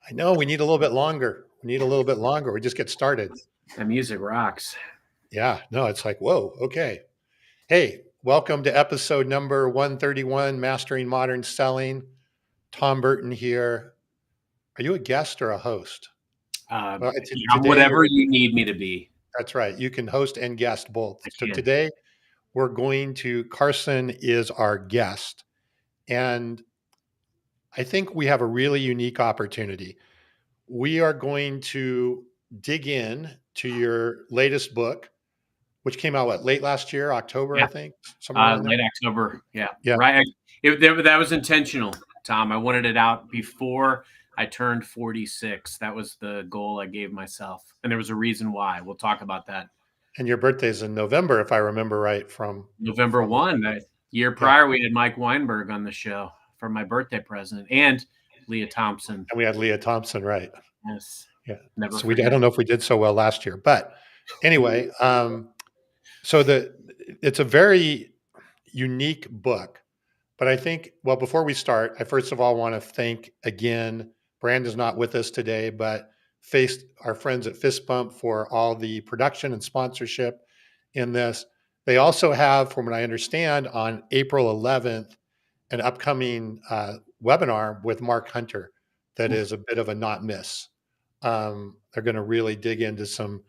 I know we need a little bit longer. We need a little bit longer. We just get started. That music rocks. Yeah, no, it's like, whoa, okay. Hey, welcome to episode number 131, Mastering Modern Selling. Tom Burton here. Are you a guest or a host? Well, today Whatever you need me to be. that's right. You can host and guest both. I So can. today Carson is our guest. And I think we have a really unique opportunity. We are going to dig in to your latest book, which came out late last year, October, I Yeah. think, somewhere around there. Late October. Yeah. Yeah. Right. That was intentional, Tom. I wanted it out before I turned 46. That was the goal I gave myself. And there was a reason why. We'll talk about that. And your birthday's in November, if I remember right, from November 1. That year prior, we had Mike Weinberg on the show for my birthday present and Leah Thompson. And we had Leah Thompson, right? Yes. Yeah. Never So I don't know if we did so well last year, but anyway, so it's a very unique book. But I think, well, before we start, I first of all want to thank again, Brandon's not with us today, but our friends at Fist Bump for all the production and sponsorship in this. They also have, from what I understand, on April 11th, an upcoming webinar with Mark Hunter that is a bit of a not miss. They're going to really dig into some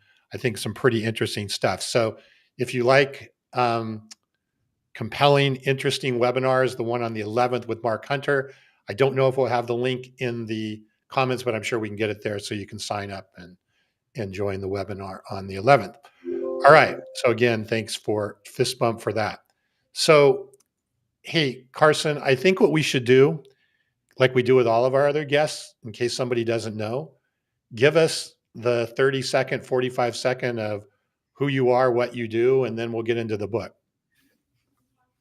pretty interesting stuff. So if you like compelling, interesting webinars, the one on the 11th with Mark Hunter, I don't know if we'll have the link in the comments, but I'm sure we can get it there so you can sign up and join the webinar on the 11th. All right. So again, thanks for Fist Bump for that. So, hey, Carson, I think what we should do, like we do with all of our other guests, in case somebody doesn't know, give us the 30-second, 45-second of who you are, what you do, and then we'll get into the book.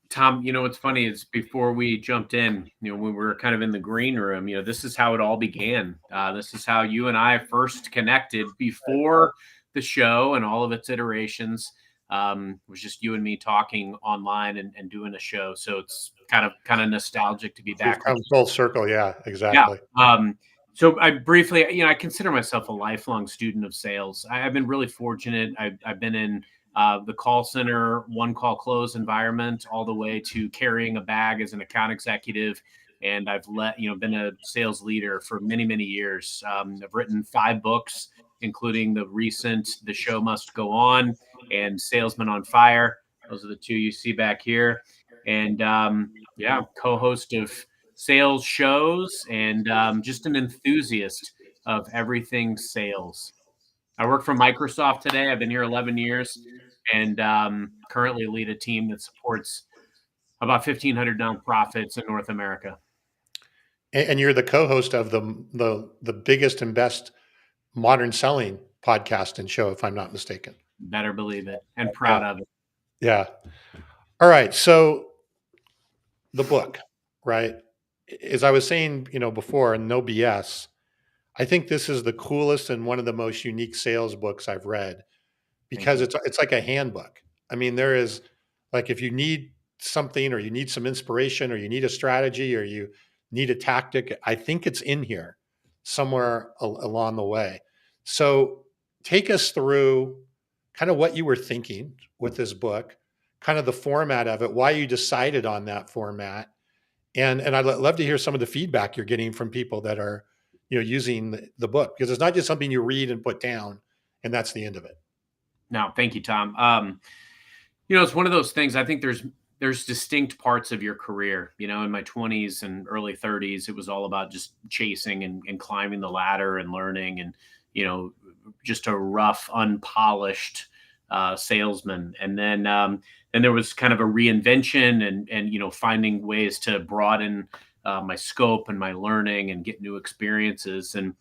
Tom, what's funny is before we jumped in, when we were kind of in the green room, this is how it all began. This is how you and I first connected before the show and all of its iterations. It was just you and me talking online and doing a show. So it's kind of nostalgic to be back. We've come full circle. Yeah, exactly. Yeah. So I briefly, I consider myself a lifelong student of sales. I've been really fortunate. I've been in the call center, one call close environment, all the way to carrying a bag as an account executive. And I've been a sales leader for many, many years. I've written 5 books, including the recent The Show Must Go On and Salesman on Fire. Those are the 2 you see back here. And co-host of sales shows and just an enthusiast of everything sales. I work for Microsoft today. I've been here 11 years and currently lead a team that supports about 1,500 nonprofits in North America. And you're the co-host of the biggest and best modern selling podcast and show, if I'm not mistaken. Better believe it, and proud of it. Yeah. All right. So the book, right? As I was saying, before, and no BS, I think this is the coolest and one of the most unique sales books I've read because it's like a handbook. I mean, there is like, if you need something or you need some inspiration or you need a strategy or you need a tactic, I think it's in here somewhere along the way. So take us through kind of what you were thinking with this book, kind of the format of it, why you decided on that format. And I'd love to hear some of the feedback you're getting from people that are, using the book, because it's not just something you read and put down and that's the end of it. No, thank you, Tom. It's one of those things. I think there's distinct parts of your career. In my 20s and early 30s, it was all about just chasing and climbing the ladder and learning and, just a rough, unpolished salesman. And then there was kind of a reinvention and finding ways to broaden my scope and my learning and get new experiences. And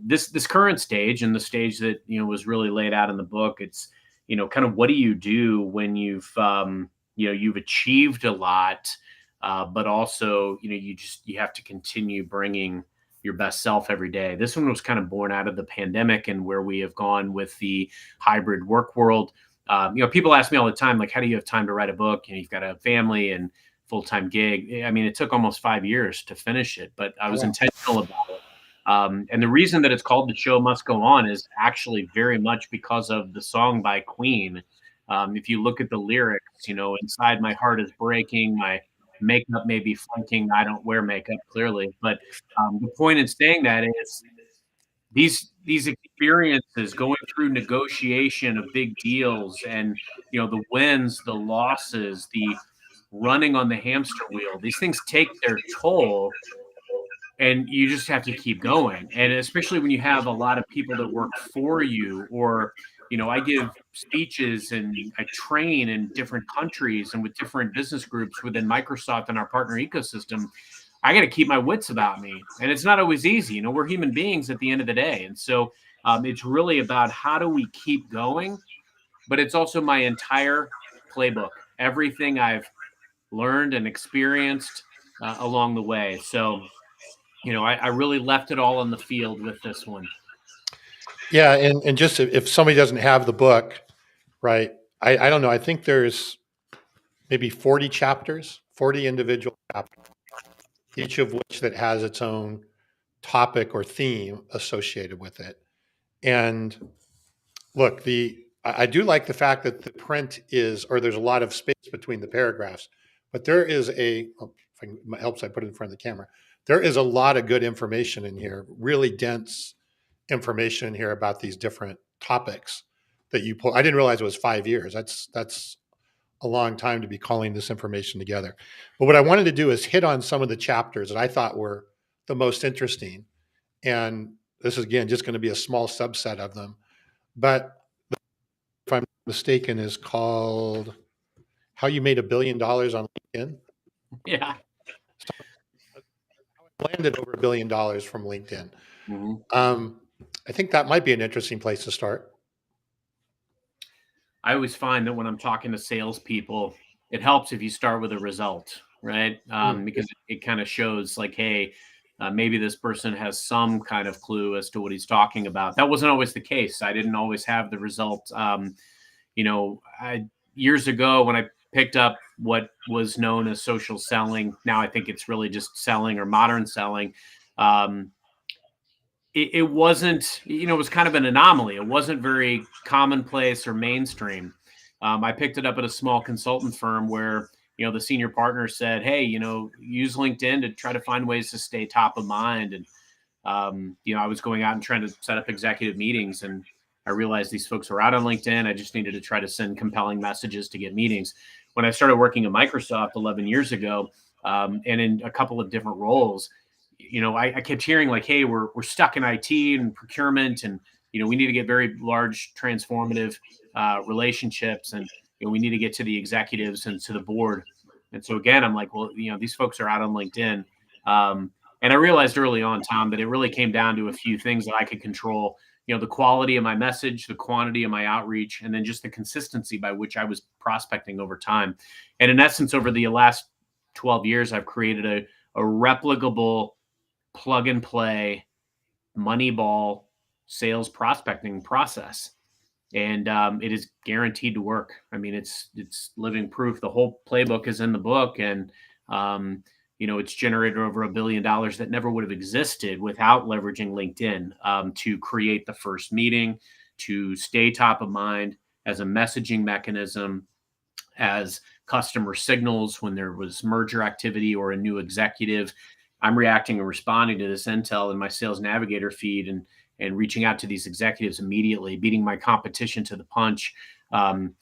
this current stage and the stage that, was really laid out in the book, it's, kind of what do you do when you've achieved a lot, but also, you have to continue bringing your best self every day. This one was kind of born out of the pandemic and where we have gone with the hybrid work world. People ask me all the time, like, how do you have time to write a book? You've got a family and full-time gig. I mean, it took almost 5 years to finish it, but I was intentional about it. And the reason that it's called The Show Must Go On is actually very much because of the song by Queen. If you look at the lyrics, inside my heart is breaking, my makeup may be flaking. I don't wear makeup, clearly. But the point in saying that is these experiences going through negotiation of big deals and the wins, the losses, the running on the hamster wheel, these things take their toll, and you just have to keep going. And especially when you have a lot of people that work for you, or I give speeches and I train in different countries and with different business groups within Microsoft and our partner ecosystem. I got to keep my wits about me, and it's not always easy. We're human beings at the end of the day, and so it's really about how do we keep going. But it's also my entire playbook, everything I've learned and experienced along the way. So I really left it all on the field with this one. Yeah, and just if somebody doesn't have the book, right? I don't know. I think there's maybe 40 chapters, 40 individual chapters, each of which that has its own topic or theme associated with it. And look, I do like the fact that the print is, or there's a lot of space between the paragraphs, but there is if it helps, I put it in front of the camera. There is a lot of good information in here, really dense information in here about these different topics that you pull. I didn't realize it was 5 years. That's a long time to be calling this information together. But what I wanted to do is hit on some of the chapters that I thought were the most interesting. And this is, again, just going to be a small subset of them. But if I'm not mistaken, is called How You Made $1 Billion on LinkedIn. Yeah. Landed over $1 billion from LinkedIn. Mm-hmm. I think that might be an interesting place to start. I always find that when I'm talking to salespeople, it helps if you start with a result, right? Because it kind of shows like, hey, maybe this person has some kind of clue as to what he's talking about. That wasn't always the case. I didn't always have the result. Years ago when I picked up what was known as social selling, now I think it's really just selling or modern selling. It wasn't, it was kind of an anomaly. It wasn't very commonplace or mainstream. I picked it up at a small consultant firm where, the senior partner said, hey, use LinkedIn to try to find ways to stay top of mind. And, I was going out and trying to set up executive meetings, and I realized these folks were out on LinkedIn. I just needed to try to send compelling messages to get meetings. When I started working at Microsoft 11 years ago, and in a couple of different roles, I kept hearing like, hey, we're stuck in IT and procurement, and we need to get very large transformative relationships, and we need to get to the executives and to the board. And so again, I'm like, well, these folks are out on LinkedIn. And I realized early on, Tom, that it really came down to a few things that I could control. The quality of my message, the quantity of my outreach, and then just the consistency by which I was prospecting over time. And in essence, over the last 12 years, I've created a replicable plug and play Moneyball sales prospecting process. And it is guaranteed to work. I mean, it's living proof. The whole playbook is in the book, and it's generated over $1 billion that never would have existed without leveraging LinkedIn to create the first meeting, to stay top of mind as a messaging mechanism, as customer signals when there was merger activity or a new executive. I'm reacting and responding to this intel in my sales navigator feed, and reaching out to these executives immediately, beating my competition to the punch. Don't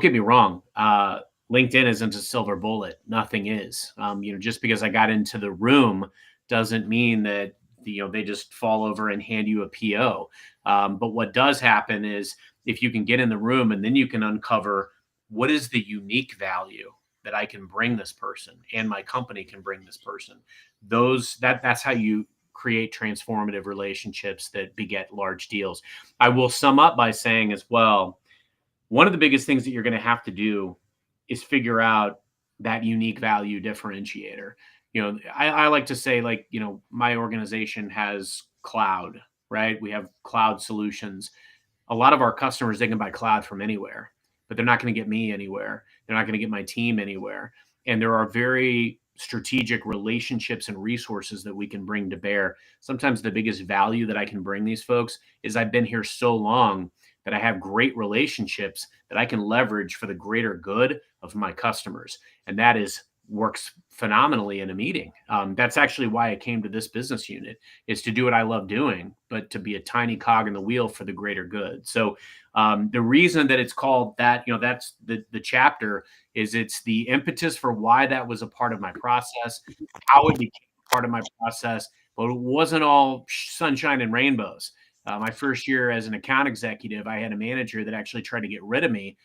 get me wrong. LinkedIn isn't a silver bullet. Nothing is. Just because I got into the room doesn't mean that they just fall over and hand you a PO. But what does happen is if you can get in the room and then you can uncover what is the unique value that I can bring this person and my company can bring this person. That's how you create transformative relationships that beget large deals. I will sum up by saying as well, one of the biggest things that you're going to have to do is figure out that unique value differentiator. I like to say, like, my organization has cloud, right? We have cloud solutions. A lot of our customers, they can buy cloud from anywhere, but they're not going to get me anywhere. They're not going to get my team anywhere. And there are very strategic relationships and resources that we can bring to bear. Sometimes the biggest value that I can bring these folks is I've been here so long that I have great relationships that I can leverage for the greater good of my customers. And that is works phenomenally in a meeting. That's actually why I came to this business unit, is to do what I love doing, but to be a tiny cog in the wheel for the greater good. So the reason that it's called that, that's the chapter, is it's the impetus for why that was a part of my process, how it became part of my process, but it wasn't all sunshine and rainbows. My first year as an account executive, I had a manager that actually tried to get rid of me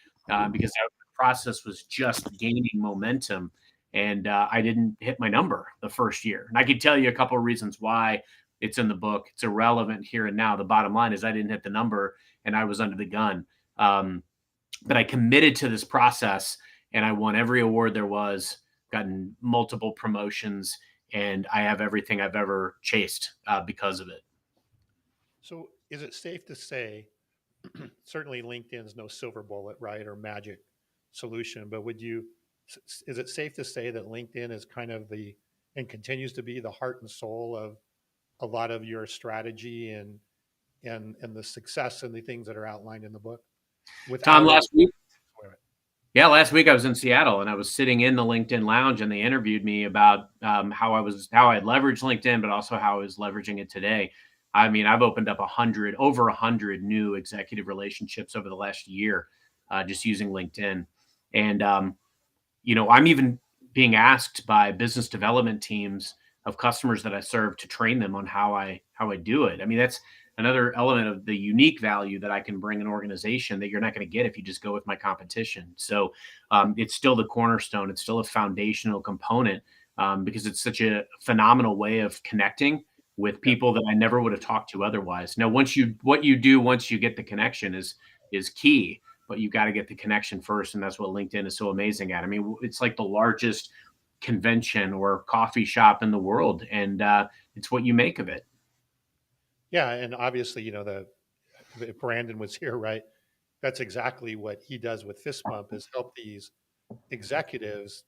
because the process was just gaining momentum. And I didn't hit my number the first year. And I could tell you a couple of reasons why. It's in the book. It's irrelevant here and now. The bottom line is I didn't hit the number and I was under the gun. But I committed to this process and I won every award there was, gotten multiple promotions, and I have everything I've ever chased because of it. So is it safe to say, certainly LinkedIn's no silver bullet, right, or magic solution, but is it safe to say that LinkedIn is kind of and continues to be the heart and soul of a lot of your strategy and the success and the things that are outlined in the book? Tom, Without last week I was in Seattle and I was sitting in the LinkedIn lounge and they interviewed me about how I had leveraged LinkedIn, but also how I was leveraging it today. I mean, I've opened up over 100 new executive relationships over the last year, just using LinkedIn. And, I'm even being asked by business development teams of customers that I serve to train them on how I do it. I mean, that's another element of the unique value that I can bring an organization that you're not going to get if you just go with my competition. So it's still the cornerstone. It's still a foundational component because it's such a phenomenal way of connecting with people that I never would have talked to otherwise. Now, once you get the connection is key, but you got to get the connection first. And that's what LinkedIn is so amazing at. I mean, it's like the largest convention or coffee shop in the world. And it's what you make of it. Yeah, and obviously, if Brandon was here, right? That's exactly what he does with Fist Bump, is help these executives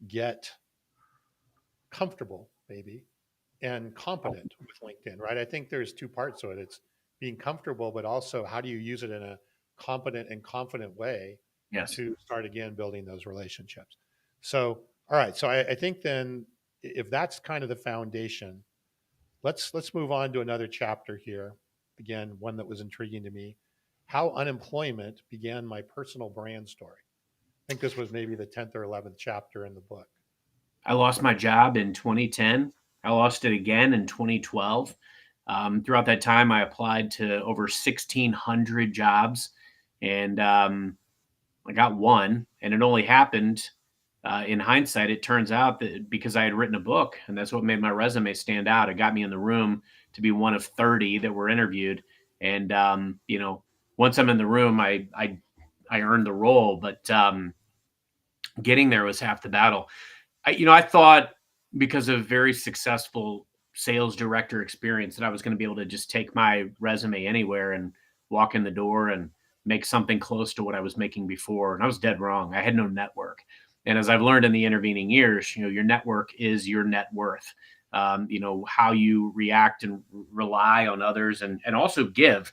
get comfortable, maybe, and competent with LinkedIn, right? I think there's two parts to it. It's being comfortable, but also how do you use it in a competent and confident way Yes. to start again building those relationships. So, all right. So I think then if that's kind of the foundation, let's move on to another chapter here. Again, one that was intriguing to me: how unemployment began my personal brand story. I think this was maybe the 10th or 11th chapter in the book. I lost my job in 2010. I lost it again in 2012. Throughout that time, I applied to over 1,600 jobs, and I got one. And it only happened, in hindsight, it turns out that because I had written a book, and that's what made my resume stand out. It got me in the room to be one of 30 that were interviewed. And once I'm in the room, I earned the role, but getting there was half the battle. I thought, because of very successful sales director experience, that I was going to be able to just take my resume anywhere and walk in the door and make something close to what I was making before. And I was dead wrong. I had no network. And as I've learned in the intervening years, your network is your net worth. How you react and rely on others and also give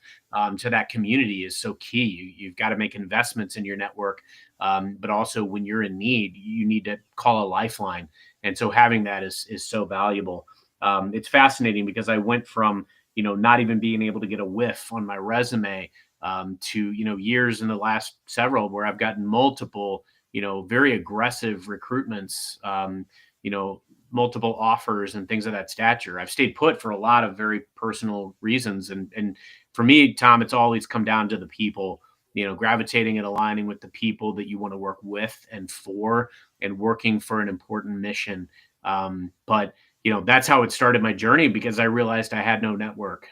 to that community is so key. You've got to make investments in your network. But also when you're in need, you need to call a lifeline. And so having that is so valuable. It's fascinating because I went from, not even being able to get a whiff on my resume to, years in the last several where I've gotten multiple, very aggressive recruitments, multiple offers and things of that stature. I've stayed put for a lot of very personal reasons. And for me, Tom, it's always come down to the people, gravitating and aligning with the people that you want to work with and for, and working for an important mission. But that's how it started my journey, because I realized I had no network.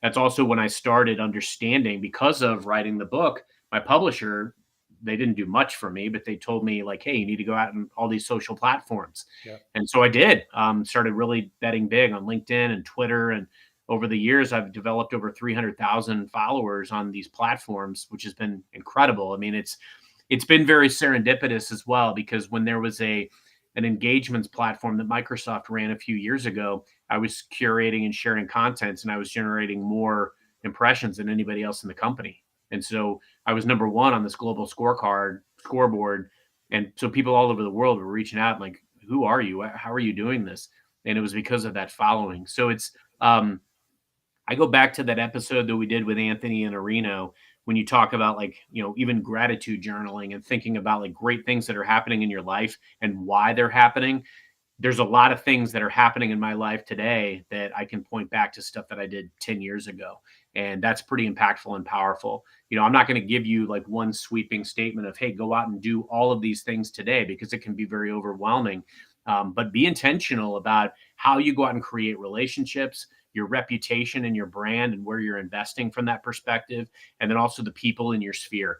That's also when I started understanding, because of writing the book, my publisher, they didn't do much for me, but they told me, like, hey, you need to go out on all these social platforms. Yeah. And so I did, started really betting big on LinkedIn and Twitter. And over the years, I've developed over 300,000 followers on these platforms, which has been incredible. I mean, it's been very serendipitous as well, because when there was an an engagements platform that Microsoft ran a few years ago. I was curating and sharing content, and I was generating more impressions than anybody else in the company. And so I was number one on this global scoreboard. And so people all over the world were reaching out like, who are you? How are you doing this? And it was because of that following. So I go back to that episode that we did with Anthony and Areno when you talk about like, even gratitude journaling and thinking about like great things that are happening in your life and why they're happening. There's a lot of things that are happening in my life today that I can point back to stuff that I did 10 years ago. And that's pretty impactful and powerful. I'm not going to give you like one sweeping statement of, hey, go out and do all of these things today, because it can be very overwhelming. But be intentional about how you go out and create relationships, your reputation and your brand, and where you're investing from that perspective. And then also the people in your sphere.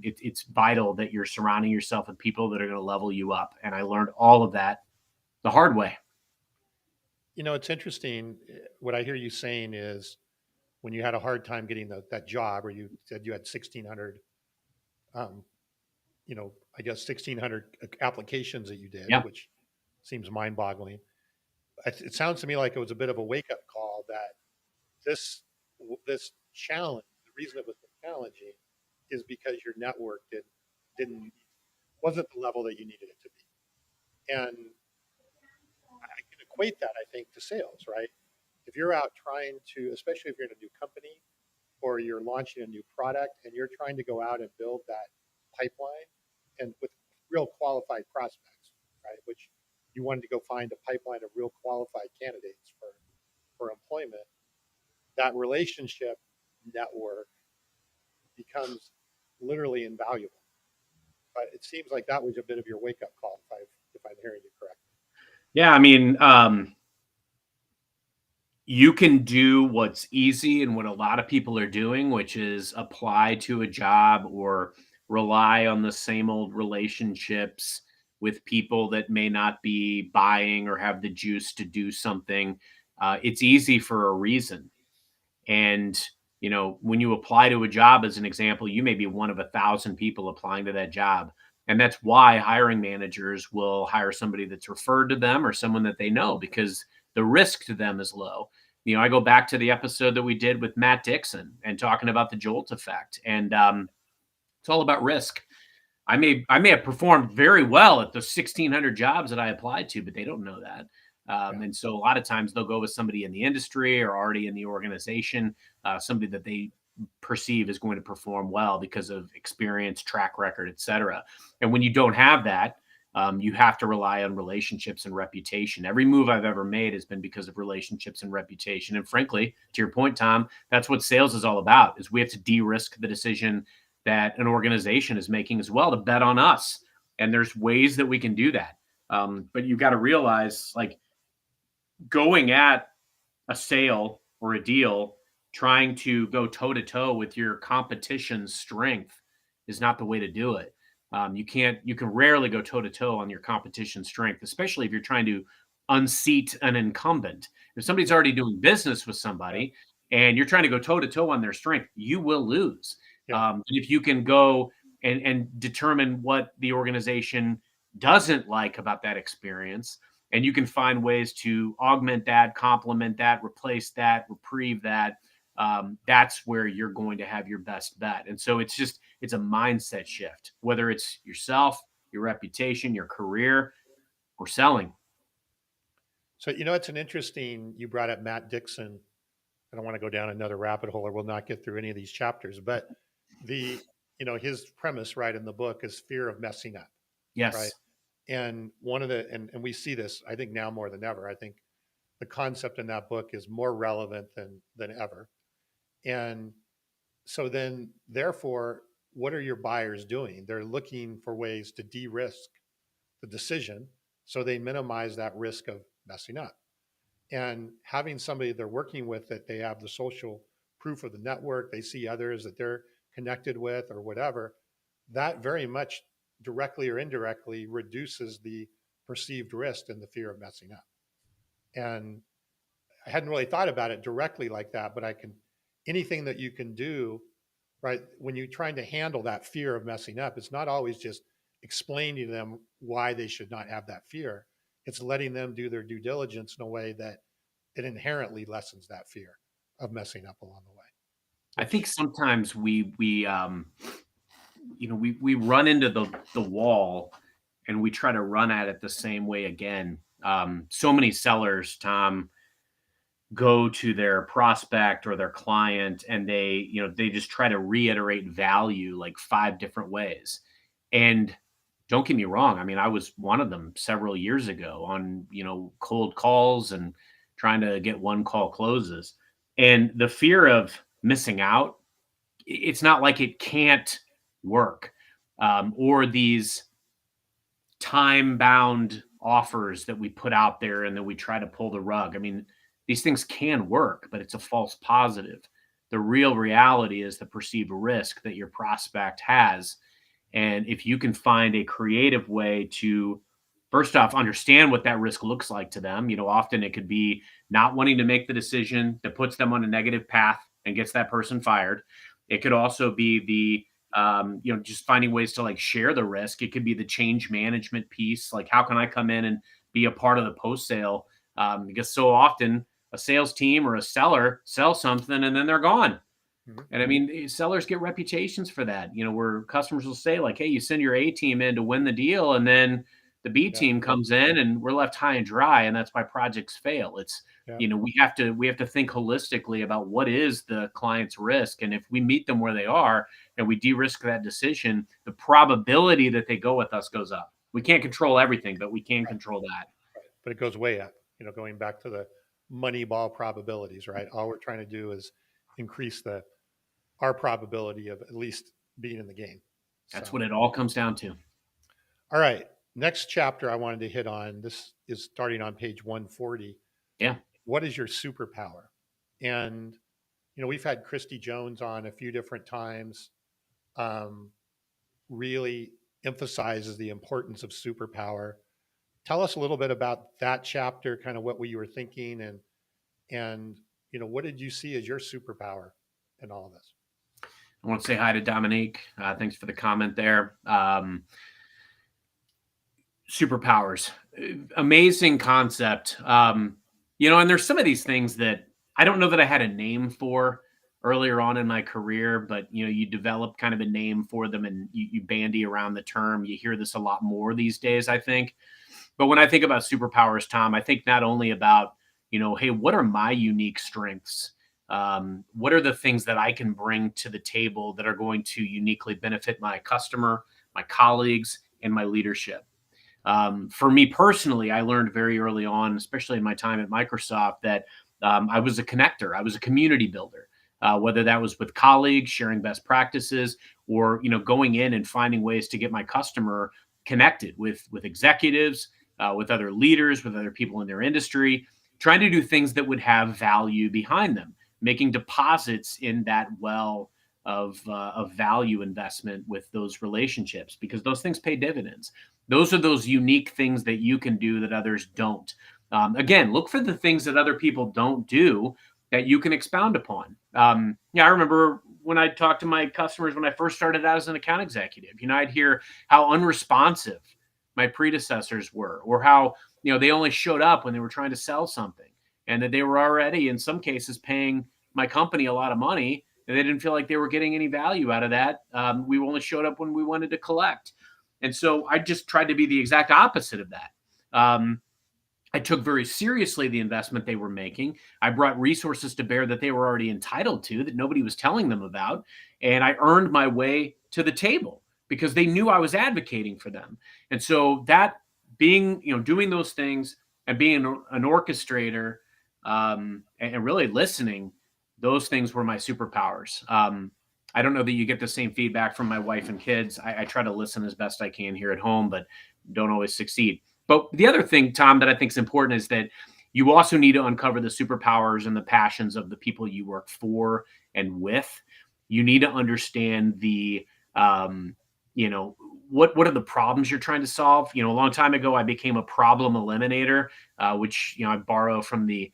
It's vital that you're surrounding yourself with people that are going to level you up. And I learned all of that the hard way. It's interesting. What I hear you saying is when you had a hard time getting that job, or you said you had 1,600, um, I guess 1,600 applications that you did, Yeah. which seems mind boggling. It sounds to me like it was a bit of a wake up call that this this challenge, the reason it was so challenging, is because your network didn't wasn't the level that you needed it to be. And I can equate that, I think, to sales, right? If you're out trying to, especially if you're in a new company or you're launching a new product and you're trying to go out and build that pipeline and with real qualified prospects, right? Which you wanted to go find a pipeline of real qualified candidates for employment, that relationship network becomes literally invaluable. But it seems like that was a bit of your wake up call, if I'm hearing you correctly. Yeah. I mean, you can do what's easy and what a lot of people are doing, which is apply to a job or rely on the same old relationships with people that may not be buying or have the juice to do something. It's easy for a reason. And, when you apply to a job, as an example, you may be one of 1,000 people applying to that job. And that's why hiring managers will hire somebody that's referred to them or someone that they know, because the risk to them is low. I go back to the episode that we did with Matt Dixon and talking about the jolt effect. And it's all about risk. I may have performed very well at the 1,600 jobs that I applied to, but they don't know that. Yeah. And so a lot of times they'll go with somebody in the industry or already in the organization, somebody that they perceive is going to perform well because of experience, track record, et cetera. And when you don't have that, you have to rely on relationships and reputation. Every move I've ever made has been because of relationships and reputation. And frankly, to your point, Tom, that's what sales is all about, is we have to de-risk the decision that an organization is making as well to bet on us. And there's ways that we can do that. But you've got to realize, like, going at a sale or a deal, trying to go toe to toe with your competition's strength is not the way to do it. You can rarely go toe to toe on your competition's strength, especially if you're trying to unseat an incumbent. If somebody's already doing business with Yeah. somebody and you're trying to go toe to toe on their strength, you will lose. Yeah. And if you can go and determine what the organization doesn't like about that experience, and you can find ways to augment that, complement that, replace that, reprieve that, that's where you're going to have your best bet. And so it's a mindset shift, whether it's yourself, your reputation, your career, or selling. So, it's an interesting, you brought up Matt Dixon. I don't want to go down another rabbit hole or we'll not get through any of these chapters, but his premise, right, in the book is fear of messing up, right? Yes. And and we see this, I think now more than ever. I think the concept in that book is more relevant than ever. And so then therefore, what are your buyers doing? They're looking for ways to de-risk the decision so they minimize that risk of messing up. And having somebody they're working with that they have the social proof of the network, they see others that they're connected with or whatever, that very much directly or indirectly reduces the perceived risk and the fear of messing up. And I hadn't really thought about it directly like that, but anything that you can do, right, when you're trying to handle that fear of messing up, it's not always just explaining to them why they should not have that fear. It's letting them do their due diligence in a way that it inherently lessens that fear of messing up along the way. I think Which, sometimes we run into the wall and we try to run at it the same way again. So many sellers, Tom, go to their prospect or their client and they just try to reiterate value like five different ways. And don't get me wrong, I mean, I was one of them several years ago on, cold calls and trying to get one call closes. And the fear of missing out, it's not like it can't work. Or these time bound offers that we put out there and then we try to pull the rug. I mean, these things can work, but it's a false positive. The real reality is the perceived risk that your prospect has. And if you can find a creative way to, first off, understand what that risk looks like to them, often it could be not wanting to make the decision that puts them on a negative path and gets that person fired. It could also be just finding ways to like share the risk. It could be the change management piece. Like, how can I come in and be a part of the post sale? Because so often a sales team or a seller sells something and then they're gone. mhm, And I mean, sellers get reputations for that, where customers will say, like, hey, you send your A team in to win the deal, and then the B yeah, team comes in and we're left high and dry, and that's why projects fail. It's, yeah, we have to think holistically about what is the client's risk. And if we meet them where they are and we de-risk that decision, the probability that they go with us goes up. We can't control everything, but we can right, control that. right. But it goes way up. Going back to the money ball probabilities, right? All we're trying to do is increase the our probability of at least being in the game. That's So, what it all comes down to. all right. Next chapter I wanted to hit on. This is starting on page 140. Yeah. What is your superpower? And we've had Christy Jones on a few different times. Um, really emphasizes the importance of superpower. Tell us a little bit about that chapter, kind of what you were thinking, and what did you see as your superpower in all of this? I want to say hi to Dominique. Thanks for the comment there. Superpowers, amazing concept. And there's some of these things that I don't know that I had a name for earlier on in my career, but you develop kind of a name for them and you bandy around the term. You hear this a lot more these days, I think. But when I think about superpowers, Tom, I think not only about, hey, what are my unique strengths? What are the things that I can bring to the table that are going to uniquely benefit my customer, my colleagues, and my leadership? For me personally, I learned very early on, especially in my time at Microsoft, that I was a connector. I was a community builder, whether that was with colleagues, sharing best practices, or going in and finding ways to get my customer connected with executives, with other leaders, with other people in their industry, trying to do things that would have value behind them, making deposits in that well of value investment with those relationships, because those things pay dividends. Those are those unique things that you can do that others don't. Again, look for the things that other people don't do that you can expound upon. I remember when I talked to my customers when I first started out as an account executive, I'd hear how unresponsive my predecessors were, or how, they only showed up when they were trying to sell something, and that they were already, in some cases, paying my company a lot of money, and they didn't feel like they were getting any value out of that. We only showed up when we wanted to collect. And so I just tried to be the exact opposite of that. I took very seriously the investment they were making. I brought resources to bear that they were already entitled to, that nobody was telling them about. And I earned my way to the table because they knew I was advocating for them. And so that being, doing those things and being an orchestrator, and really listening, those things were my superpowers. I don't know that you get the same feedback from my wife and kids. I try to listen as best I can here at home, but don't always succeed. But the other thing, Tom, that I think is important is that you also need to uncover the superpowers and the passions of the people you work for and with. You need to understand the, what are the problems you're trying to solve. A long time ago, I became a problem eliminator, which I borrow from the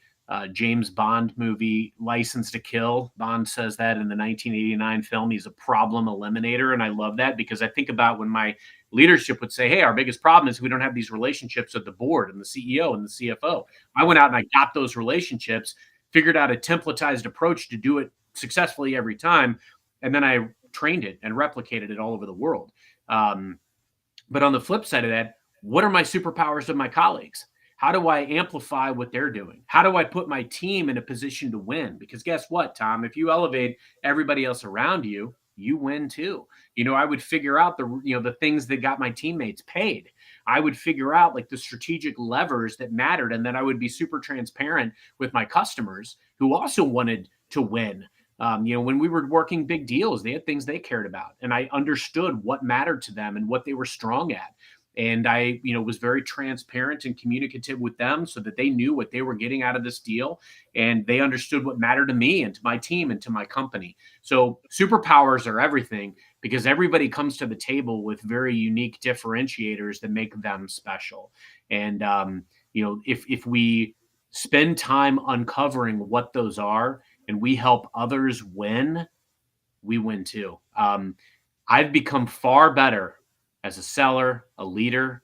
James Bond movie, License to Kill. Bond says that in the 1989 film. He's a problem eliminator. And I love that because I think about when my leadership would say, hey, our biggest problem is we don't have these relationships with the board and the CEO and the CFO. I went out and I got those relationships, figured out a templatized approach to do it successfully every time. And then I trained it and replicated it all over the world. But on the flip side of that, what are my superpowers of my colleagues? How do I amplify what they're doing? How do I put my team in a position to win? Because guess what, Tom? If you elevate everybody else around you, you win too. I would figure out the things that got my teammates paid. I would figure out like the strategic levers that mattered, and then I would be super transparent with my customers who also wanted to win. When we were working big deals, they had things they cared about, and I understood what mattered to them and what they were strong at. And I, was very transparent and communicative with them so that they knew what they were getting out of this deal, and they understood what mattered to me and to my team and to my company. So superpowers are everything because everybody comes to the table with very unique differentiators that make them special. And if we spend time uncovering what those are and we help others win, we win too. I've become far better as a seller, a leader,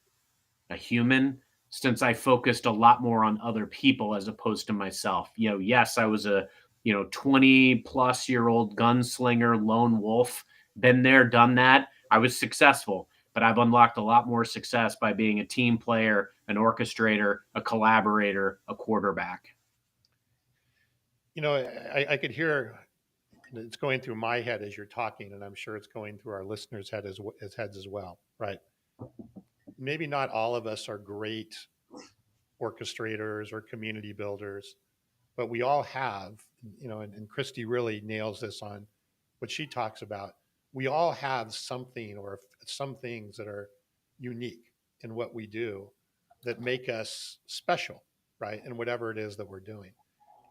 a human, since I focused a lot more on other people as opposed to myself. Yes, I was a 20 plus year old gunslinger, lone wolf, been there, done that. I was successful, but I've unlocked a lot more success by being a team player, an orchestrator, a collaborator, a quarterback. I could hear it's going through my head as you're talking, and I'm sure it's going through our listeners' heads as well, right? Maybe not all of us are great orchestrators or community builders, but we all have, and Christy really nails this on what she talks about. We all have something or some things that are unique in what we do that make us special, right? In whatever it is that we're doing.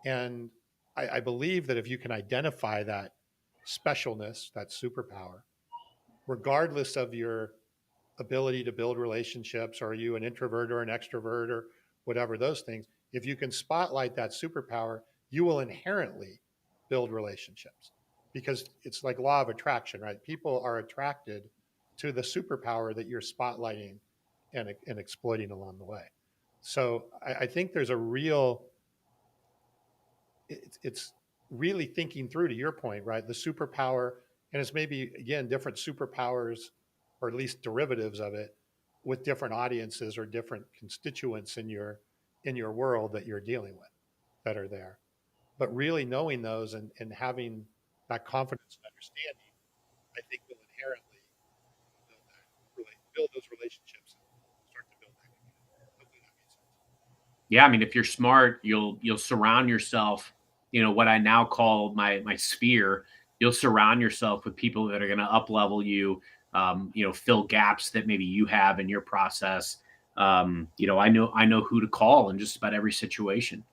And I believe that if you can identify that specialness, that superpower, regardless of your ability to build relationships, or are you an introvert or an extrovert or whatever those things, if you can spotlight that superpower, you will inherently build relationships because it's like law of attraction, right? People are attracted to the superpower that you're spotlighting and exploiting along the way. So I think there's a real, it's really thinking through, to your point, right? The superpower, and it's maybe again different superpowers, or at least derivatives of it, with different audiences or different constituents in your world that you're dealing with that are there. But really knowing those and having that confidence and understanding, I think will inherently build those relationships and start to build that community. Hopefully that makes sense. Yeah, I mean, if you're smart, you'll surround yourself, what I now call my sphere. You'll surround yourself with people that are going to up level you, fill gaps that maybe you have in your process. I know who to call in just about every situation,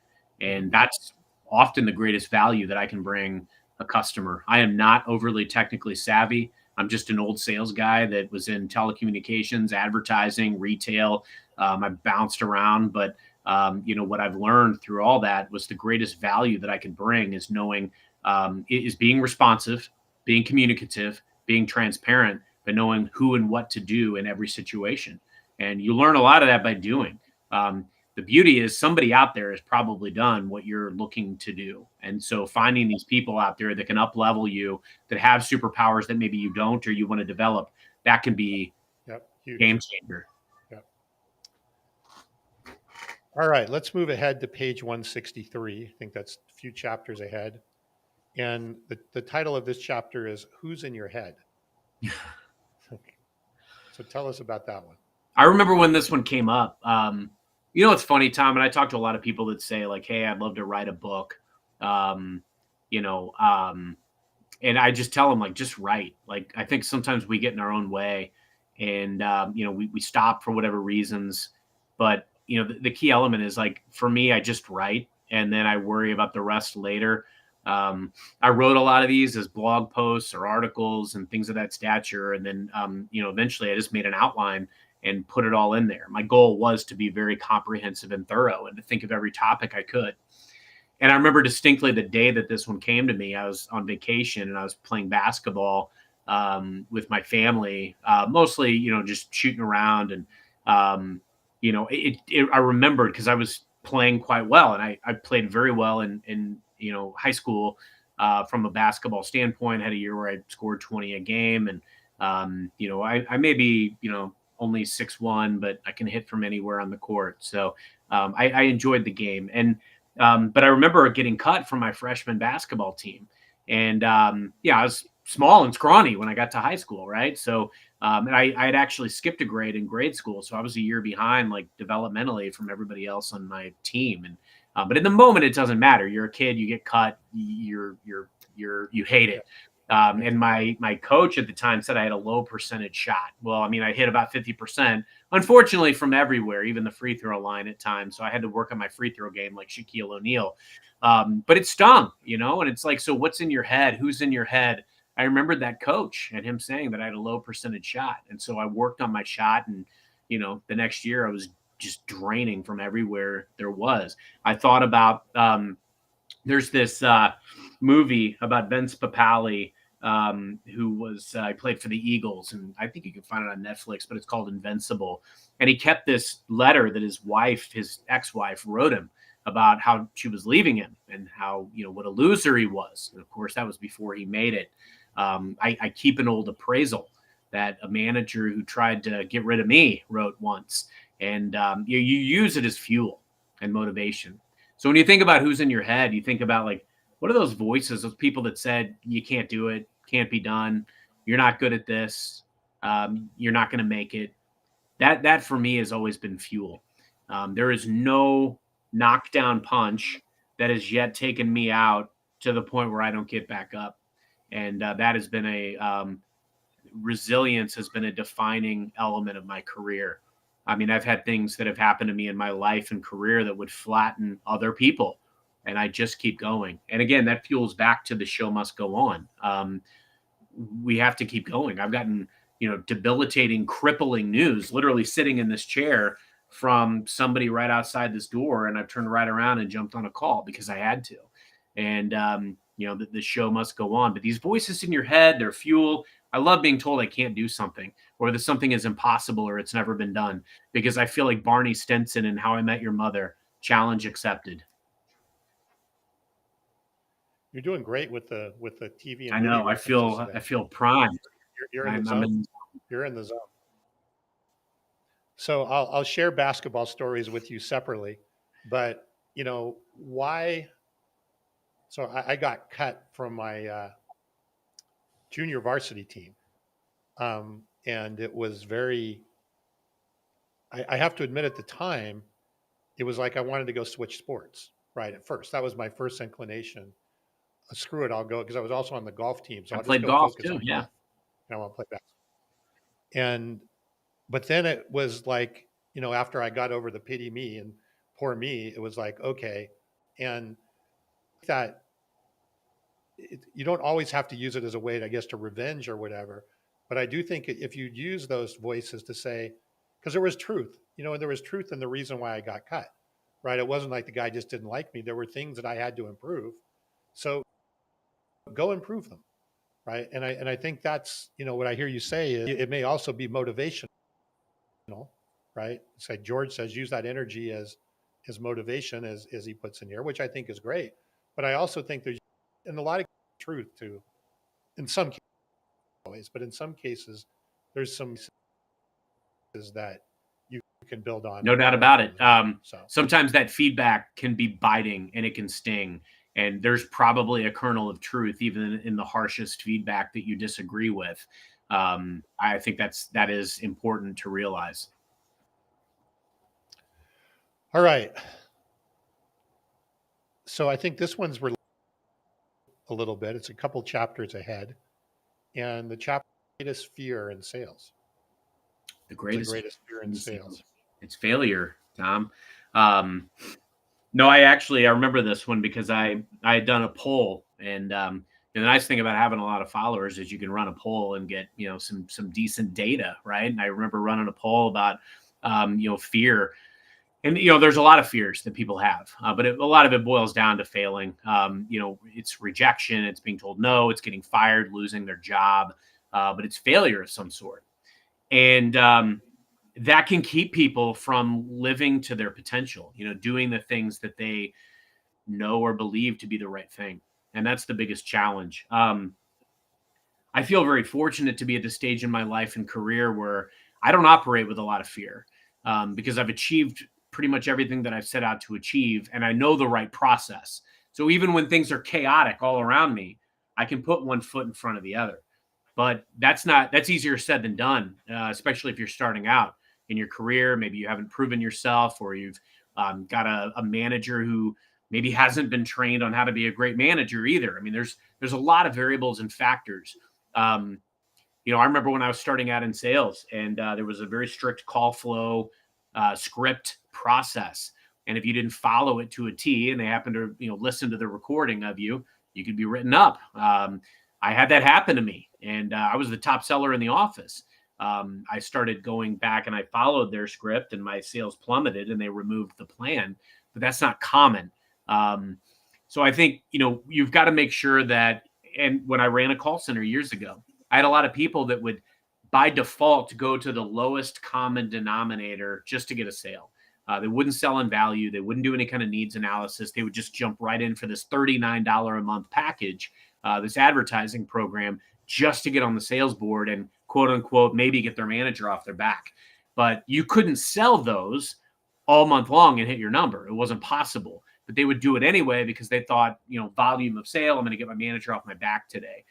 and that's often the greatest value that I can bring a customer. I am not overly technically savvy. I'm just an old sales guy that was in telecommunications, advertising, retail. I bounced around, but what I've learned through all that was the greatest value that I can bring is knowing is being responsive, being communicative, being transparent, but knowing who and what to do in every situation. And you learn a lot of that by doing. The beauty is somebody out there has probably done what you're looking to do. And so finding these people out there that can up level you, that have superpowers that maybe you don't or you want to develop, that can be huge. Game changer. Yep. All right, let's move ahead to page 163. I think that's a few chapters ahead. And the title of this chapter is Who's in Your Head? So tell us about that one. I remember when this one came up. It's funny, Tom, and I talk to a lot of people that say like, hey, I'd love to write a book. And I just tell them like, just write. Like, I think sometimes we get in our own way and, we stop for whatever reasons. But, the key element is like, for me, I just write and then I worry about the rest later. I wrote a lot of these as blog posts or articles and things of that stature. And then, eventually I just made an outline and put it all in there. My goal was to be very comprehensive and thorough and to think of every topic I could. And I remember distinctly the day that this one came to me. I was on vacation and I was playing basketball with my family, mostly, just shooting around. And, I remembered because I was playing quite well and I played very well in high school from a basketball standpoint. Had a year where I scored 20 a game. And, I may be, only 6'1", but I can hit from anywhere on the court. So I enjoyed the game. But I remember getting cut from my freshman basketball team. And I was small and scrawny when I got to high school, right? So, and I had actually skipped a grade in grade school. So I was a year behind, like developmentally, from everybody else on my team. And but in the moment, it doesn't matter. You're a kid, you get cut, you hate it. And my coach at the time said I had a low percentage shot. Well, I mean, I hit about 50%, unfortunately, from everywhere, even the free throw line at times. So I had to work on my free throw game like Shaquille O'Neal. But it stung, and it's like, so what's in your head? Who's in your head? I remembered that coach and him saying that I had a low percentage shot. And so I worked on my shot. And, the next year I was just draining from everywhere there was. I thought about, there's this movie about Vince Papale, who was he played for the Eagles, and I think you can find it on Netflix, but it's called Invincible. And he kept this letter that his ex-wife, wrote him about how she was leaving him and how, what a loser he was. And of course, that was before he made it. I keep an old appraisal that a manager who tried to get rid of me wrote once, and you use it as fuel and motivation. So when you think about who's in your head, you think about, like, what are those voices, those people that said you can't do it, can't be done, you're not good at this, you're not going to make it. That for me has always been fuel. There is no knockdown punch that has yet taken me out to the point where I don't get back up. And that has been resilience has been a defining element of my career. I mean, I've had things that have happened to me in my life and career that would flatten other people, and I just keep going. And again, that fuels back to the show must go on. We have to keep going. I've gotten, debilitating, crippling news, literally sitting in this chair, from somebody right outside this door, and I've turned right around and jumped on a call because I had to. And the show must go on. But these voices in your head, they're fuel. I love being told I can't do something, or that something is impossible, or it's never been done, because I feel like Barney Stinson in How I Met Your Mother, challenge accepted. You're doing great with the TV and I movie know. I references feel today. I feel primed. You're in the I'm zone. in. You're in the zone. So I'll share basketball stories with you separately, but why? So I got cut from my junior varsity team, and it was very. I have to admit, at the time, it was like I wanted to go switch sports. Right at first, that was my first inclination. Screw it, I'll go, because I was also on the golf team, so I I'll just played go golf focus on too. Yeah. golf. And I want to play basketball. And but then it was like, after I got over the pity me and poor me, it was like, okay. And that you don't always have to use it as a way, I guess, to revenge or whatever. But I do think if you use those voices to say, because there was truth, there was truth in the reason why I got cut, right? It wasn't like the guy just didn't like me. There were things that I had to improve. So go improve them, right? And I think that's, what I hear you say is it may also be motivational, right? It's like George says, use that energy as motivation, as he puts in here, which I think is great. But I also think there's and a lot of truth too, in some cases, but in some cases, there's some that you can build on No doubt and learn about from it. as well. So Sometimes that feedback can be biting and it can sting. And there's probably a kernel of truth even in the harshest feedback that you disagree with. I think that is important to realize. all right. So I think this one's a little bit. It's a couple chapters ahead. And the chapter is fear in sales. The The greatest greatest fear in sales. it's failure, Tom. Um, no, I remember this one because I had done a poll, and the nice thing about having a lot of followers is you can run a poll and get some decent data, right? And I remember running a poll about fear. And there's a lot of fears that people have, but a lot of it boils down to failing. It's rejection, it's being told no, it's getting fired, losing their job, but it's failure of some sort. And that can keep people from living to their potential, doing the things that they know or believe to be the right thing. And that's the biggest challenge. I feel very fortunate to be at this stage in my life and career where I don't operate with a lot of fear, because I've achieved pretty much everything that I've set out to achieve, and I know the right process. So even when things are chaotic all around me, I can put one foot in front of the other. But that's easier said than done, especially if you're starting out in your career. Maybe you haven't proven yourself, or you've got a manager who maybe hasn't been trained on how to be a great manager either. I mean, there's a lot of variables and factors. Um, I remember when I was starting out in sales, and there was a very strict call flow script process. And if you didn't follow it to a T, and they happened to listen to the recording of you, you could be written up. I had that happen to me, and I was the top seller in the office. I started going back and I followed their script, and my sales plummeted, and they removed the plan. But that's not common. So I think you've got to make sure that. And when I ran a call center years ago, I had a lot of people that would, by default, go to the lowest common denominator just to get a sale. They wouldn't sell in value. They wouldn't do any kind of needs analysis. They would just jump right in for this $39 a month package, this advertising program, just to get on the sales board and quote unquote, maybe get their manager off their back. But you couldn't sell those all month long and hit your number. It wasn't possible. But they would do it anyway because they thought, volume of sale, I'm going to get my manager off my back today.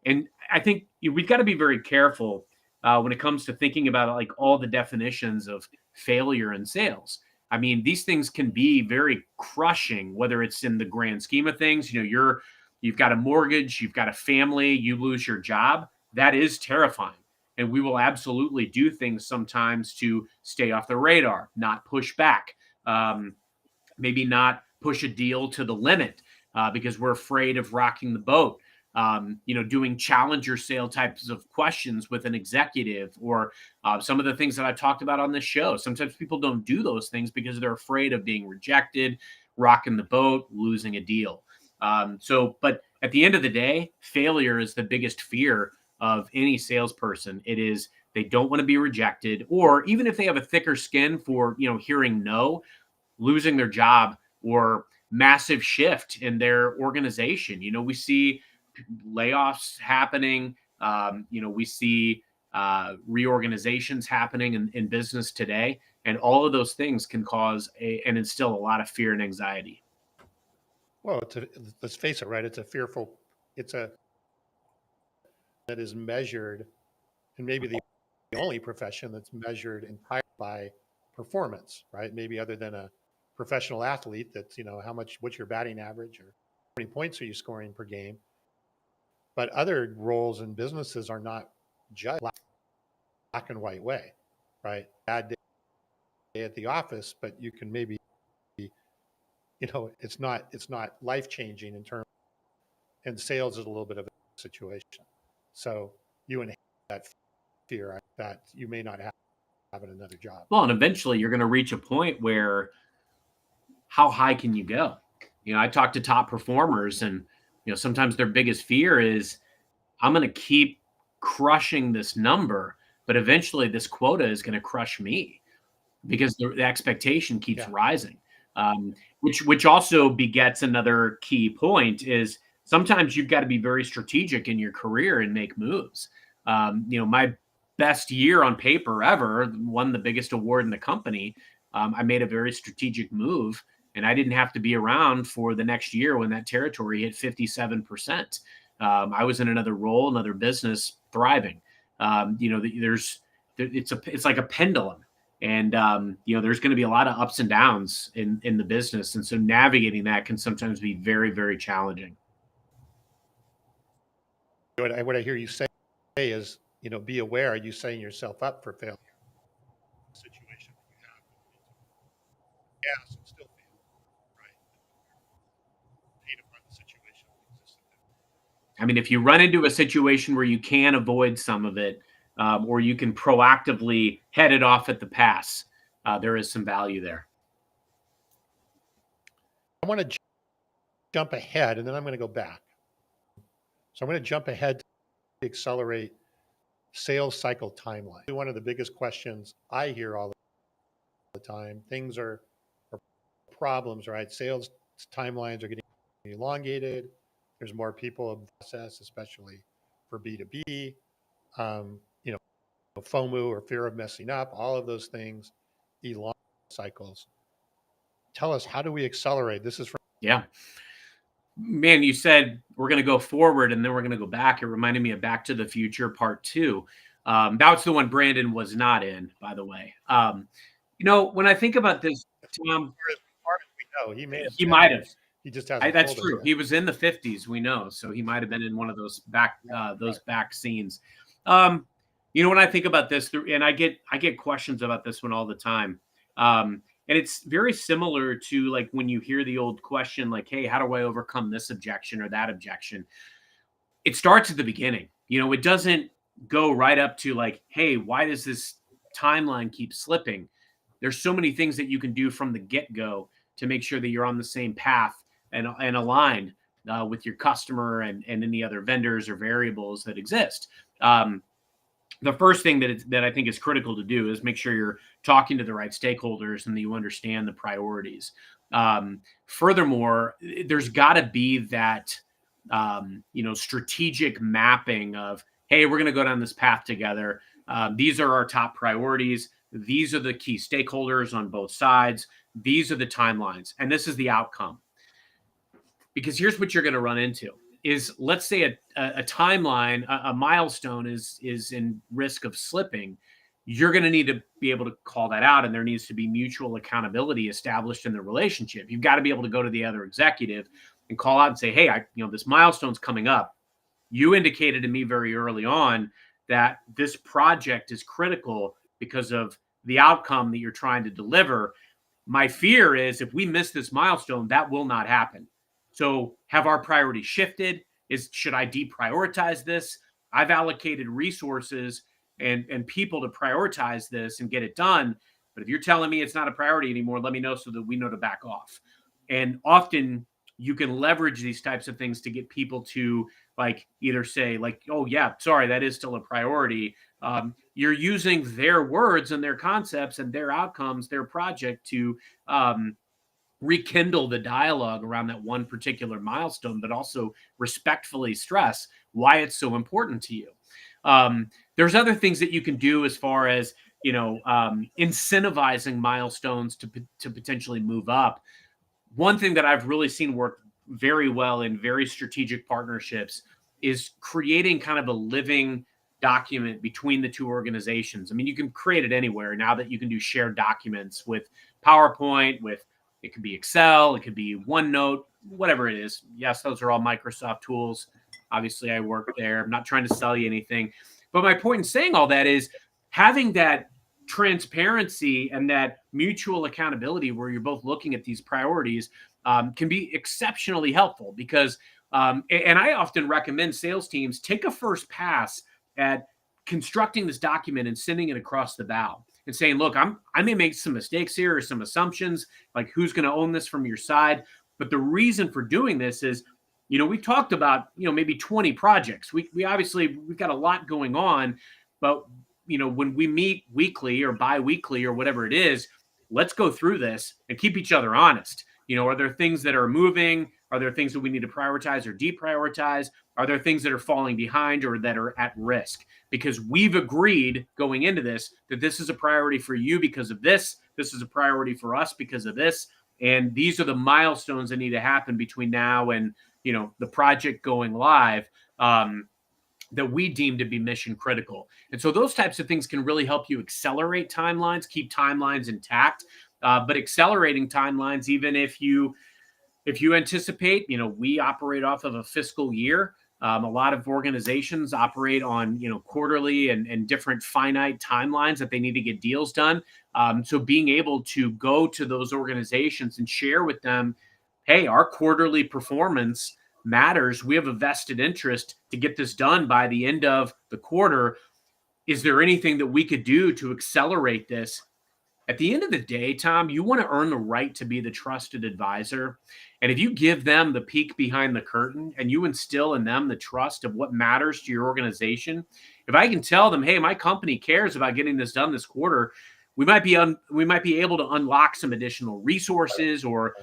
And I think we've got to be very careful when it comes to thinking about like all the definitions of failure in sales. I mean, these things can be very crushing, whether it's in the grand scheme of things. You've got a mortgage, you've got a family, you lose your job. That is terrifying. And we will absolutely do things sometimes to stay off the radar, not push back, maybe not push a deal to the limit because we're afraid of rocking the boat. Doing challenger sale types of questions with an executive, or some of the things that I've talked about on this show. Sometimes people don't do those things because they're afraid of being rejected, rocking the boat, losing a deal. But at the end of the day, failure is the biggest fear of any salesperson. It is, they don't want to be rejected, or even if they have a thicker skin for, hearing no, losing their job, or massive shift in their organization. We see layoffs happening. We see reorganizations happening in business today. And all of those things can cause and instill a lot of fear and anxiety. Well, let's face it, right? That is measured, and maybe the only profession that's measured entirely by performance, right? Maybe other than a professional athlete, that's, what's your batting average, or how many points are you scoring per game? But other roles in businesses are not judged black and white way, right? Bad day at the office, but you can maybe, it's not life changing in terms. And sales is a little bit of a situation. So you inherit that fear that you may not have in another job. Well, and eventually you're going to reach a point where, how high can you go? I talk to top performers, and sometimes their biggest fear is, I'm going to keep crushing this number, but eventually this quota is going to crush me, because the expectation keeps rising. Which also begets another key point is, sometimes you've got to be very strategic in your career and make moves. My best year on paper ever, won the biggest award in the company. I made a very strategic move, and I didn't have to be around for the next year when that territory hit 57%. I was in another role, another business, thriving. It's like a pendulum. And, there's going to be a lot of ups and downs in the business. And so navigating that can sometimes be very, very challenging. What I hear you say is, be aware. Are you setting yourself up for failure? Situation you have, yes, and still fail, right? Hate upon the situation that exists. I mean, if you run into a situation where you can avoid some of it, or you can proactively head it off at the pass, there is some value there. want to jump ahead, and then I'm going to go back. So I'm going to jump ahead to accelerate sales cycle timeline. One of the biggest questions I hear all the time. Things are problems, right? Sales timelines are getting elongated. There's more people in the process, especially for B2B. You know, FOMO or fear of messing up, all of those things, elongate cycles. Tell us, how do we accelerate? This is from Yeah. Man, you said we're going to go forward and then we're going to go back. It reminded me of Back to the Future Part 2. That's the one Brandon was not in, by the way. When I think about this, Tom, we know he may have he been might in have. it. He just hasn't That's told us true. yet. He was in the 50s, we know, so he might have been in one of those back scenes. When I think about this, and I get questions about this one all the time, and it's very similar to like when you hear the old question, like, "Hey, how do I overcome this objection or that objection?" It starts at the beginning. It doesn't go right up to like, "Hey, why does this timeline keep slipping?" There's so many things that you can do from the get-go to make sure that you're on the same path and aligned with your customer and any other vendors or variables that exist. The first thing that I think is critical to do is make sure you're talking to the right stakeholders and that you understand the priorities. Furthermore, there's got to be that strategic mapping of, hey, we're going to go down this path together. These are our top priorities. These are the key stakeholders on both sides. These are the timelines, and this is the outcome. Because here's what you're going to run into is, let's say a timeline, a milestone is in risk of slipping. You're going to need to be able to call that out, and there needs to be mutual accountability established in the relationship. You've got to be able to go to the other executive and call out and say, hey, this milestone's coming up. You indicated to me very early on that this project is critical because of the outcome that you're trying to deliver. My fear is if we miss this milestone, that will not happen. So have our priorities shifted? Should I deprioritize this? I've allocated resources and people to prioritize this and get it done. But if you're telling me it's not a priority anymore, let me know so that we know to back off. And often you can leverage these types of things to get people to like either say like, oh yeah, sorry, that is still a priority. You're using their words and their concepts and their outcomes, their project to rekindle the dialogue around that one particular milestone, but also respectfully stress why it's so important to you. There's other things that you can do as far as, incentivizing milestones to potentially move up. One thing that I've really seen work very well in very strategic partnerships is creating kind of a living document between the two organizations. I mean, you can create it anywhere now that you can do shared documents with PowerPoint, it could be Excel, it could be OneNote, whatever it is. Yes, those are all Microsoft tools. Obviously, I work there. I'm not trying to sell you anything. But my point in saying all that is having that transparency and that mutual accountability where you're both looking at these priorities can be exceptionally helpful because, and I often recommend sales teams take a first pass at constructing this document and sending it across the bow and saying, look, I may make some mistakes here or some assumptions, like who's going to own this from your side. But the reason for doing this is, we talked about, maybe 20 projects. We obviously, we've got a lot going on, but when we meet weekly or bi-weekly or whatever it is, let's go through this and keep each other honest. Are there things that are moving? Are there things that we need to prioritize or deprioritize? Are there things that are falling behind or that are at risk? Because we've agreed going into this that this is a priority for you because of this. This is a priority for us because of this. And these are the milestones that need to happen between now and, the project going live. That we deem to be mission critical. And so those types of things can really help you accelerate timelines, keep timelines intact, but accelerating timelines, even if you anticipate, we operate off of a fiscal year. A lot of organizations operate on, quarterly and different finite timelines that they need to get deals done. So being able to go to those organizations and share with them, hey, our quarterly performance matters. We have a vested interest to get this done by the end of the quarter. Is there anything that we could do to accelerate this? At the end of the day, Tom, you want to earn the right to be the trusted advisor. And if you give them the peek behind the curtain and you instill in them the trust of what matters to your organization, if I can tell them, hey, my company cares about getting this done this quarter, we might be able to unlock some additional resources, or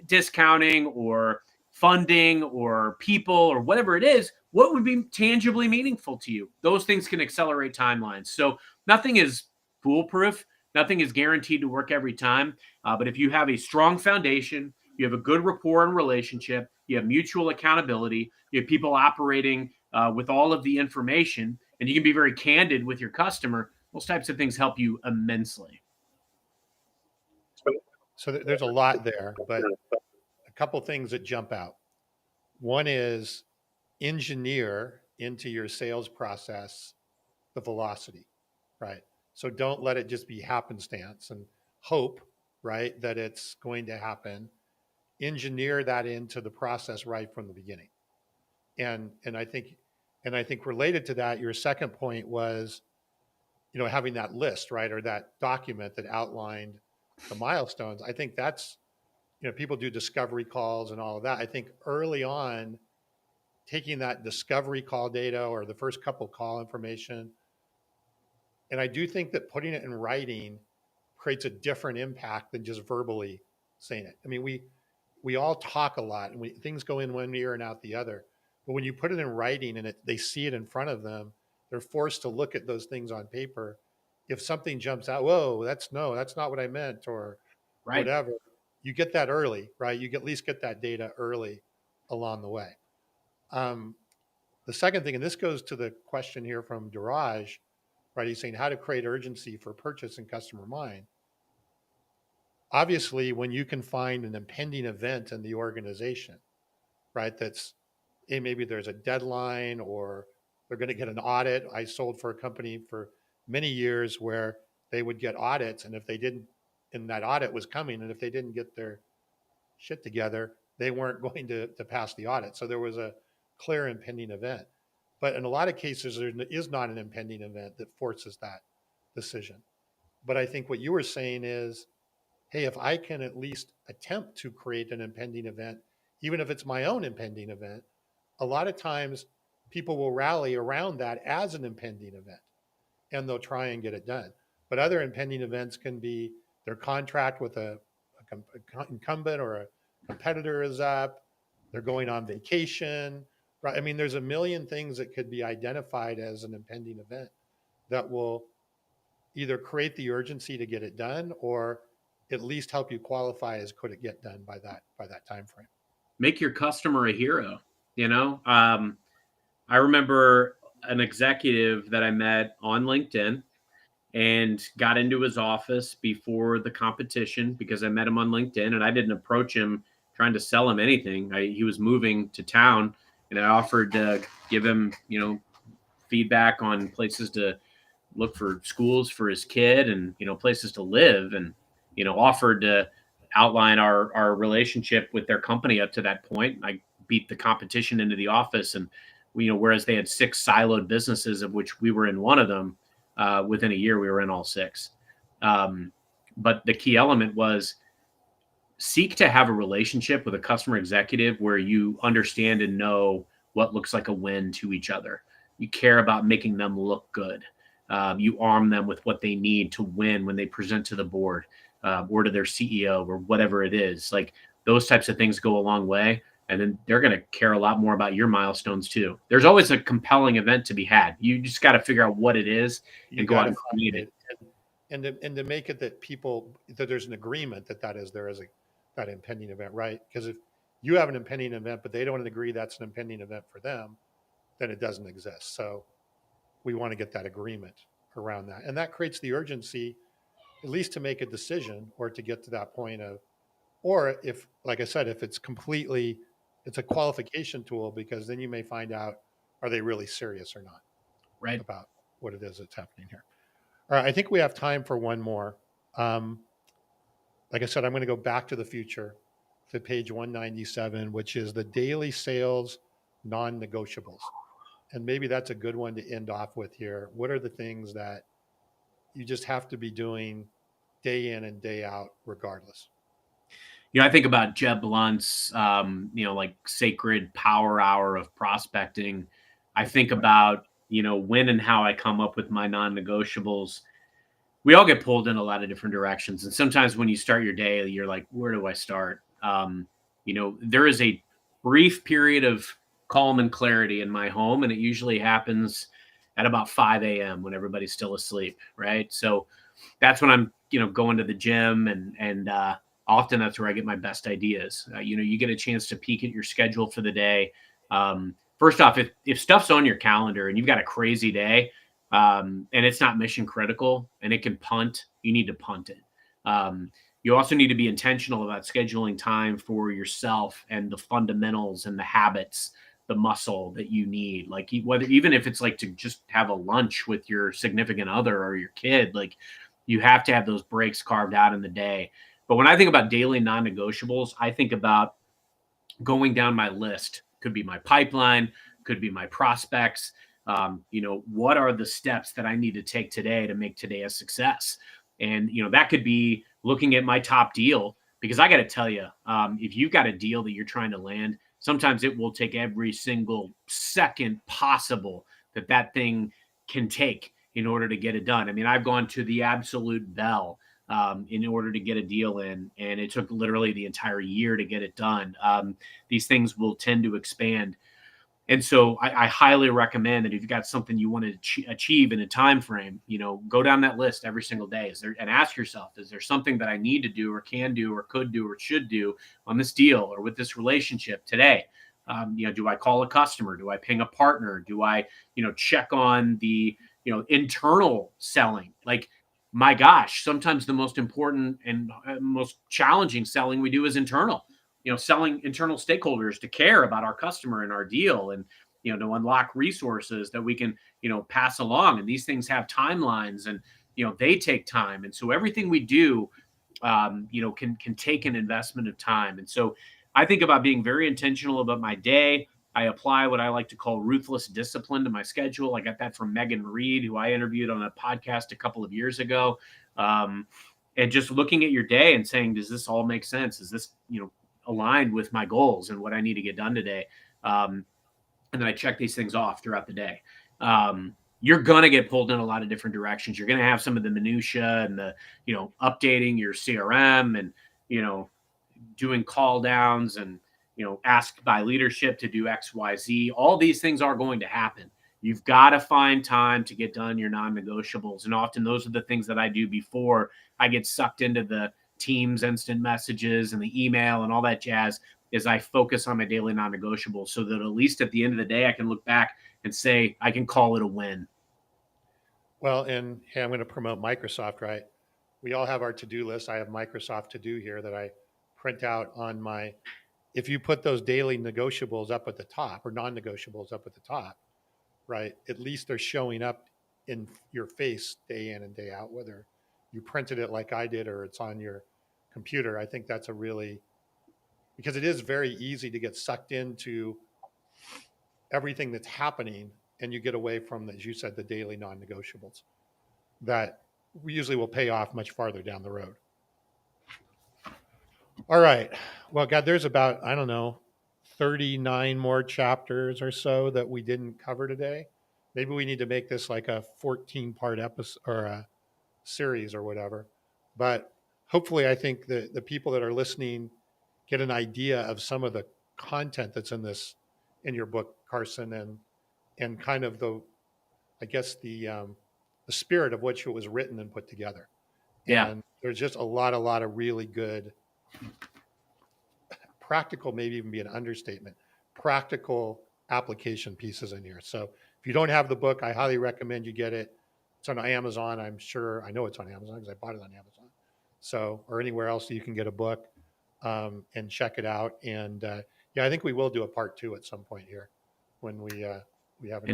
discounting, or funding, or people, or whatever it is. What would be tangibly meaningful to you? Those things can accelerate timelines. So nothing is foolproof. Nothing is guaranteed to work every time. But if you have a strong foundation, you have a good rapport and relationship, you have mutual accountability, you have people operating with all of the information, and you can be very candid with your customer, those types of things help you immensely. So there's a lot there, but a couple things that jump out. One is engineer into your sales process the velocity, right? So don't let it just be happenstance and hope, right, that it's going to happen. Engineer that into the process right from the beginning. And I think related to that, your second point was, having that list, right, or that document that outlined the milestones. I think that's, people do discovery calls and all of that. I think early on, taking that discovery call data or the first couple call information, and I do think that putting it in writing creates a different impact than just verbally saying it. I mean, we all talk a lot, and things go in one ear and out the other. But when you put it in writing and they see it in front of them, they're forced to look at those things on paper. If something jumps out, whoa, that's not what I meant, or Right. whatever, you get that early, right? You at least get that data early along the way. Um, the second thing, and this goes to the question here from Duraj, right? He's saying how to create urgency for purchase in customer mind. Obviously, when you can find an impending event in the organization, right? That's, hey, maybe there's a deadline or they're going to get an audit. I sold for a company for many years where they would get audits, and if they didn't, and that audit was coming, and if they didn't get their shit together, they weren't going to pass the audit. So there was a clear impending event. But in a lot of cases, there is not an impending event that forces that decision. But I think what you were saying is, hey, if I can at least attempt to create an impending event, even if it's my own impending event, a lot of times people will rally around that as an impending event and they'll try and get it done. But other impending events can be their contract with a incumbent or a competitor is up, they're going on vacation, right? I mean, there's a million things that could be identified as an impending event that will either create the urgency to get it done or at least help you qualify as could it get done by that time frame. Make your customer a hero. I remember an executive that I met on LinkedIn and got into his office before the competition because I met him on LinkedIn, and I didn't approach him trying to sell him anything. He was moving to town, and I offered to give him, feedback on places to look for schools for his kid, and places to live, and offered to outline our relationship with their company up to that point. I beat the competition into the office, and whereas they had 6 siloed businesses, of which we were in one of them, within a year we were in all 6. But the key element was seek to have a relationship with a customer executive where you understand and know what looks like a win to each other. You care about making them look good. You arm them with what they need to win when they present to the board, or to their CEO, or whatever it is. Like, those types of things go a long way. And then they're going to care a lot more about your milestones too. There's always a compelling event to be had. You just got to figure out what it is You and go got out to and find create it. it, and to make it that there's an agreement there is that impending event, right? Because if you have an impending event, but they don't agree that's an impending event for them, then it doesn't exist. So we want to get that agreement around that, and that creates the urgency, at least to make a decision or to get to that point of, or if, like I said, if it's a qualification tool, because then you may find out, are they really serious or not Right. about what it is that's happening here. All right, I think we have time for one more. Um, like I said, I'm going to go back to the future to page 197, which is the daily sales non-negotiables. And maybe that's a good one to end off with here. What are the things that you just have to be doing day in and day out regardless. I think about Jeb Blunt's, like sacred power hour of prospecting. I think about, when and how I come up with my non-negotiables. We all get pulled in a lot of different directions. And sometimes when you start your day, you're like, where do I start? There is a brief period of calm and clarity in my home, and it usually happens at about 5 a.m. when everybody's still asleep. Right. So that's when I'm, going to the gym and often that's where I get my best ideas. You get a chance to peek at your schedule for the day. First off, if stuff's on your calendar and you've got a crazy day, and it's not mission critical and it can punt, you need to punt it. You also need to be intentional about scheduling time for yourself and the fundamentals and the habits, the muscle that you need. Like whether even if it's like to just have a lunch with your significant other or your kid, like you have to have those breaks carved out in the day. But when I think about daily non-negotiables, I think about going down my list. Could be my pipeline, could be my prospects. What are the steps that I need to take today to make today a success? And that could be looking at my top deal, because I got to tell you, if you've got a deal that you're trying to land, sometimes it will take every single second possible that thing can take in order to get it done. I mean, I've gone to the absolute bell in order to get a deal in, and it took literally the entire year to get it done. These things will tend to expand. And so I highly recommend that if you've got something you want to achieve in a time frame, go down that list every single day. And ask yourself, is there something that I need to do or can do or could do or should do on this deal or with this relationship today? Do I call a customer? Do I ping a partner? Do I, check on the, internal selling? Like, my gosh, sometimes the most important and most challenging selling we do is internal. Selling internal stakeholders to care about our customer and our deal, and to unlock resources that we can pass along. And these things have timelines, and they take time. And so everything we do can take an investment of time. And so I think about being very intentional about my day. I apply what I like to call ruthless discipline to my schedule. I got that from Megan Reed, who I interviewed on a podcast a couple of years ago. And just looking at your day and saying, does this all make sense? Is this, aligned with my goals and what I need to get done today? And then I check these things off throughout the day. You're going to get pulled in a lot of different directions. You're going to have some of the minutia and the, updating your CRM and, doing call downs and, asked by leadership to do X, Y, Z. All these things are going to happen. You've got to find time to get done your non-negotiables. And often those are the things that I do before I get sucked into the Teams instant messages and the email and all that jazz, is I focus on my daily non-negotiables so that at least at the end of the day, I can look back and say, I can call it a win. Well, and hey, I'm going to promote Microsoft, right? We all have our to-do list. I have Microsoft To-Do here that I print out on my, if you put those daily negotiables up at the top or non-negotiables up at the top, right? At least they're showing up in your face day in and day out, whether you printed it like I did or it's on your computer. I think that's a really, because it is very easy to get sucked into everything that's happening and you get away from, as you said, the daily non-negotiables that we usually will pay off much farther down the road. All right. Well, God, there's about, I don't know, 39 more chapters or so that we didn't cover today. Maybe we need to make this like a 14-part episode or a series or whatever. But hopefully, I think the people that are listening get an idea of some of the content that's in your book, Carson, and kind of I guess the spirit of which it was written and put together. Yeah. And there's just a lot of really good practical, maybe even be an understatement, practical application pieces in here. So if you don't have the book, I highly recommend you get it. It's on Amazon. I'm sure, I know it's on Amazon because I bought it on Amazon. So, or anywhere else you can get a book and check it out. And yeah, I think we will do a part 2 at some point here when we have another.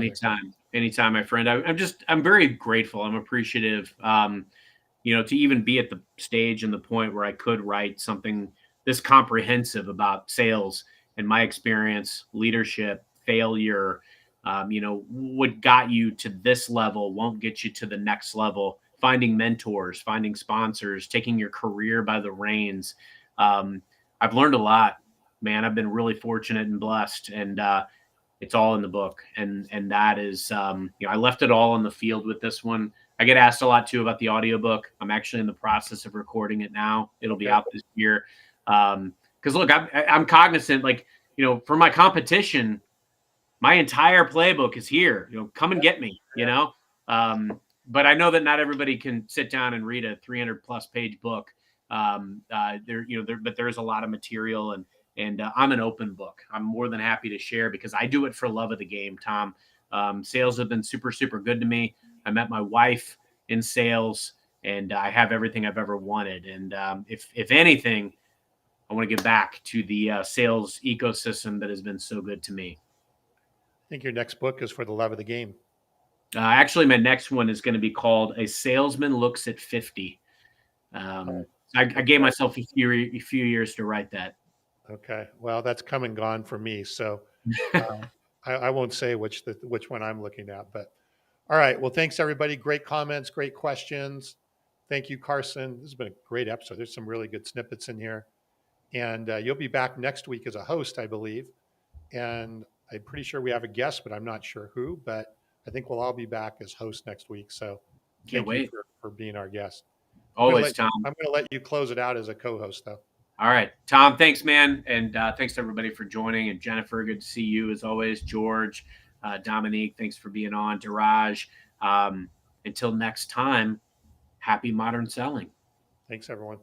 Anytime, my friend. I'm very grateful. I'm appreciative, to even be at the stage and the point where I could write something this comprehensive about sales and my experience, leadership, failure. What got you to this level won't get you to the next level finding mentors, finding sponsors, taking your career by the reins. I've learned a lot, man. I've been really fortunate and blessed, and it's all in the book. And that is, I left it all on the field with this one. I get asked a lot too about the audiobook. I'm actually in the process of recording it now. It'll be out this year. Because look, I'm cognizant, like, for my competition, my entire playbook is here. Come and get me. But I know that not everybody can sit down and read a 300+ page book. But there's a lot of material, and I'm an open book. I'm more than happy to share because I do it for love of the game, Tom. Sales have been super, super good to me. I met my wife in sales, and I have everything I've ever wanted. And if anything, I want to give back to the sales ecosystem that has been so good to me. I think your next book is for the love of the game. Actually, my next one is going to be called A Salesman Looks at 50. I gave myself a few years to write that. Okay. Well, that's come and gone for me. So I won't say which one I'm looking at, but all right. Well, thanks everybody. Great comments, great questions. Thank you, Carson. This has been a great episode. There's some really good snippets in here. And you'll be back next week as a host, I believe. And I'm pretty sure we have a guest, but I'm not sure who. But I think we'll all be back as hosts next week. So Can't wait. you for being our guest. Always, Tom. I'm going to let you close it out as a co-host, though. All right, Tom, thanks, man. And thanks to everybody for joining. And Jennifer, good to see you as always. George, Dominique, thanks for being on. Daraj. Until next time, happy modern selling. Thanks, everyone.